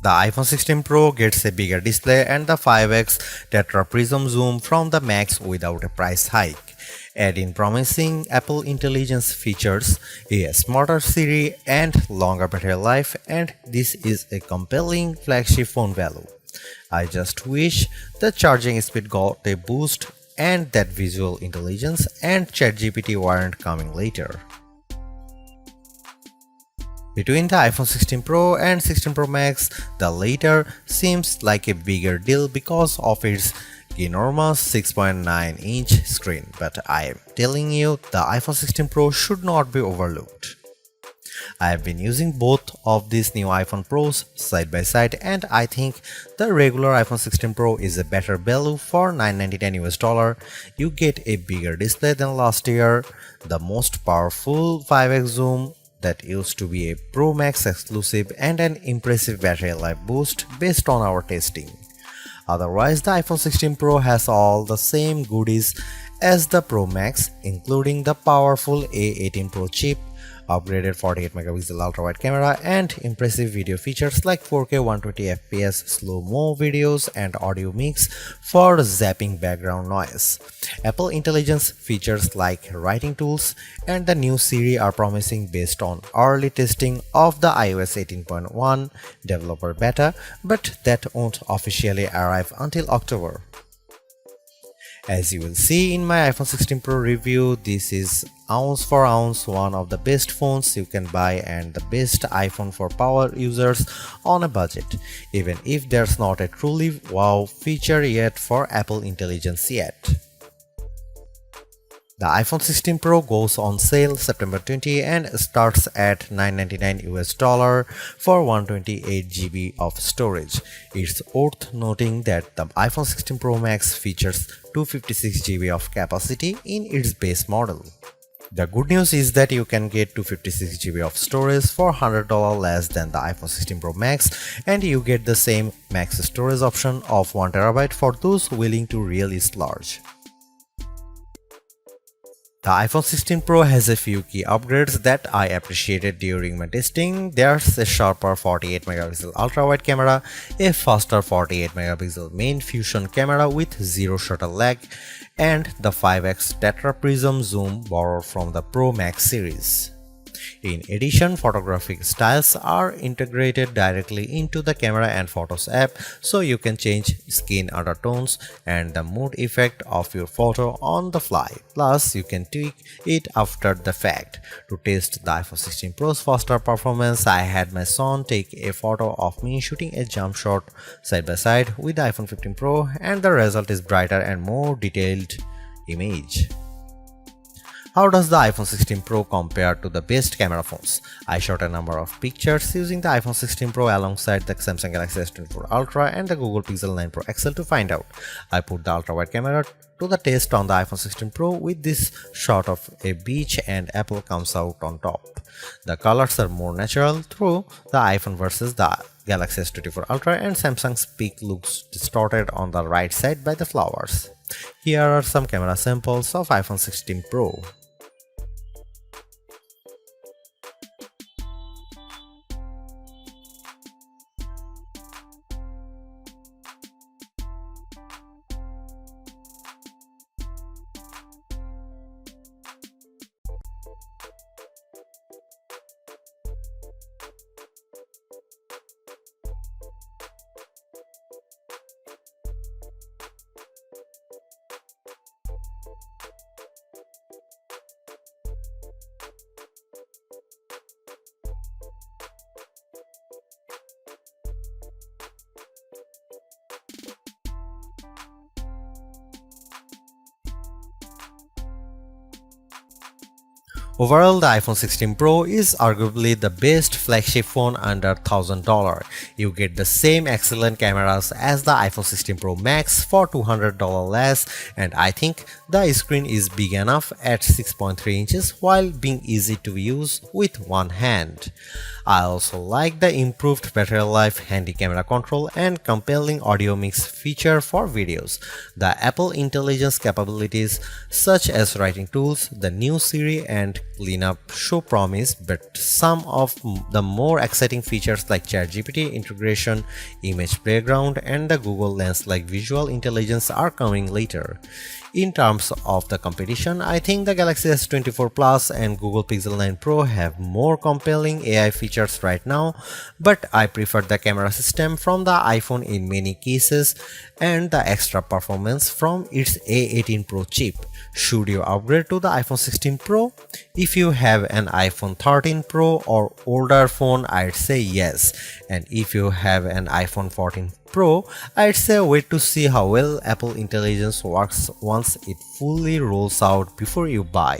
The iPhone 16 Pro gets a bigger display and the 5x tetra prism zoom from the Max without a price hike. Add in promising Apple Intelligence features, a smarter Siri and longer battery life, and this is a compelling flagship phone value. I just wish the charging speed got a boost and that visual intelligence and ChatGPT weren't coming later. Between the iPhone 16 Pro and 16 Pro Max, the latter seems like a bigger deal because of its enormous 6.9-inch screen, but I am telling you, the iPhone 16 Pro should not be overlooked. I have been using both of these new iPhone Pros side by side, and I think the regular iPhone 16 Pro is a better value for $999 US. You get a bigger display than last year, the most powerful 5x zoom that used to be a Pro Max exclusive, and an impressive battery life boost based on our testing. Otherwise, the iPhone 16 Pro has all the same goodies as the Pro Max, including the powerful A18 Pro chip, upgraded 48-megapixel ultra-wide camera, and impressive video features like 4K 120fps slow-mo videos and audio mix for zapping background noise. Apple Intelligence features like writing tools and the new Siri are promising based on early testing of the iOS 18.1 developer beta, but that won't officially arrive until October. As you will see in my iPhone 16 Pro review, this is ounce for ounce one of the best phones you can buy and the best iPhone for power users on a budget, even if there's not a truly wow feature yet for Apple Intelligence yet. The iPhone 16 Pro goes on sale September 20 and starts at $999 US for 128GB of storage. It's worth noting that the iPhone 16 Pro Max features 256GB of capacity in its base model. The good news is that you can get 256GB of storage for $100 less than the iPhone 16 Pro Max, and you get the same max storage option of 1TB for those willing to really splurge. The iPhone 16 Pro has a few key upgrades that I appreciated during my testing. There's a sharper 48-megapixel ultra-wide camera, a faster 48-megapixel main fusion camera with zero shutter lag, and the 5x tetra prism zoom borrowed from the Pro Max series. In addition, photographic styles are integrated directly into the Camera and Photos app, so you can change skin undertones and the mood effect of your photo on the fly. Plus, you can tweak it after the fact. To test the iPhone 16 Pro's faster performance, I had my son take a photo of me shooting a jump shot side by side with the iPhone 15 Pro, and the result is brighter and more detailed image. How does the iPhone 16 Pro compare to the best camera phones? I shot a number of pictures using the iPhone 16 Pro alongside the Samsung Galaxy S24 Ultra and the Google Pixel 9 Pro XL to find out. I put the ultra-wide camera to the test on the iPhone 16 Pro with this shot of a beach and Apple comes out on top. The colors are more natural through the iPhone versus the Galaxy S24 Ultra, and Samsung's peak looks distorted on the right side by the flowers. Here are some camera samples of iPhone 16 Pro. Overall, the iPhone 16 Pro is arguably the best flagship phone under $1,000. You get the same excellent cameras as the iPhone 16 Pro Max for $200 less, and I think the screen is big enough at 6.3 inches while being easy to use with one hand. I also like the improved battery life, handy camera control, and compelling audio mix feature for videos. The Apple Intelligence capabilities such as writing tools, the new Siri, and lineup show promise, but some of the more exciting features like ChatGPT integration, image background, and the Google Lens like visual intelligence are coming later. In terms of the competition, I think the Galaxy S24 Plus and Google Pixel 9 Pro have more compelling AI features right now, but I prefer the camera system from the iPhone in many cases and the extra performance from its A18 Pro chip. Should you upgrade to the iPhone 16 Pro? If you have an iPhone 13 Pro or older phone, I'd say yes. And if you have an iPhone 14 Pro, I'd say wait to see how well Apple Intelligence works once it fully rolls out before you buy.